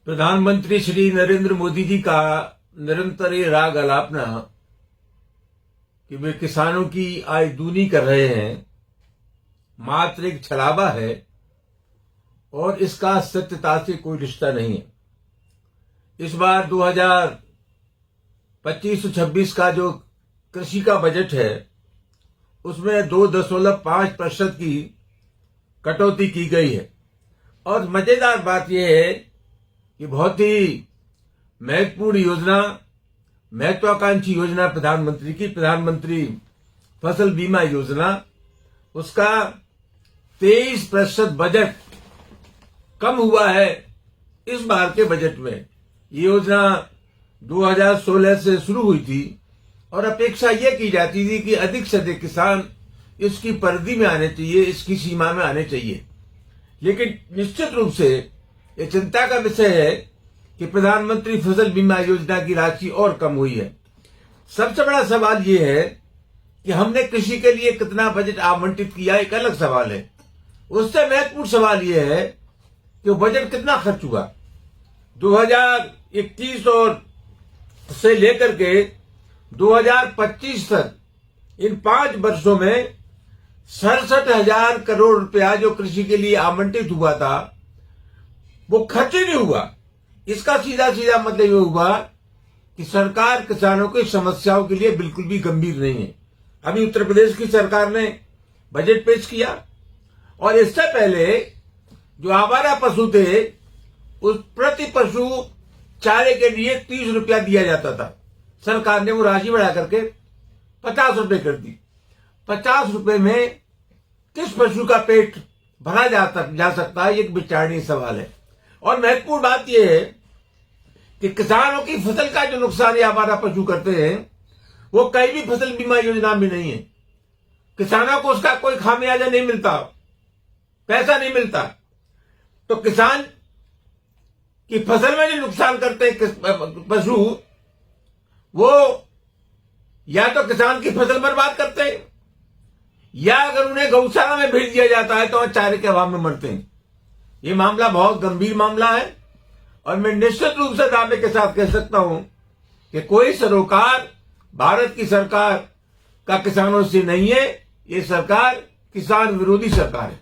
प्रधानमंत्री श्री नरेंद्र मोदी जी का निरंतर ये राग अलापना कि वे किसानों की आय दूनी कर रहे हैं मात्र एक छलावा है और इसका सत्यता से कोई रिश्ता नहीं है। इस बार 2025-26 का जो कृषि का बजट है उसमें 2.5% की कटौती की गई है। और मजेदार बात यह है कि बहुत ही महत्वपूर्ण योजना, महत्वाकांक्षी योजना प्रधानमंत्री फसल बीमा योजना, उसका 23% बजट कम हुआ है इस बार के बजट में। ये योजना 2016 से शुरू हुई थी और अपेक्षा यह की जाती थी कि अधिक से अधिक किसान इसकी परिधि में आने चाहिए, इसकी सीमा में आने चाहिए। लेकिन निश्चित रूप से ये चिंता का विषय है कि प्रधानमंत्री फसल बीमा योजना की राशि और कम हुई है। सबसे बड़ा सवाल ये है कि हमने कृषि के लिए कितना बजट आवंटित किया, एक अलग सवाल है। उससे महत्वपूर्ण सवाल ये है कि बजट कितना खर्च हुआ। 2021 और से लेकर के 2025 तक इन 5 वर्षों में 67,000 करोड़ रुपया जो कृषि के लिए आवंटित हुआ था वो खर्च ही नहीं हुआ। इसका सीधा सीधा मतलब ये हुआ कि सरकार किसानों की समस्याओं के लिए बिल्कुल भी गंभीर नहीं है। अभी उत्तर प्रदेश की सरकार ने बजट पेश किया और इससे पहले जो आवारा पशु थे उस प्रति पशु चारे के लिए 30 रुपया दिया जाता था। सरकार ने वो राशि बढ़ा करके 50 रुपए कर दी। 50 रुपए में किस पशु का पेट भरा जा सकता है, एक विचारणीय सवाल है। और महत्वपूर्ण बात यह है कि किसानों की फसल का जो नुकसान ये आवारा पशु करते हैं वो कहीं भी फसल बीमा योजना में नहीं है। किसानों को उसका कोई खामियाजा नहीं मिलता, पैसा नहीं मिलता। तो किसान की फसल में जो नुकसान करते हैं पशु, वो या तो किसान की फसल बर्बाद करते हैं या अगर उन्हें गौशाला में भेज दिया जाता है तो वह चारे के अभाव में मरते हैं। ये मामला बहुत गंभीर मामला है और मैं निश्चित रूप से दावे के साथ कह सकता हूं कि कोई सरोकार भारत की सरकार का किसानों से नहीं है। ये सरकार किसान विरोधी सरकार है।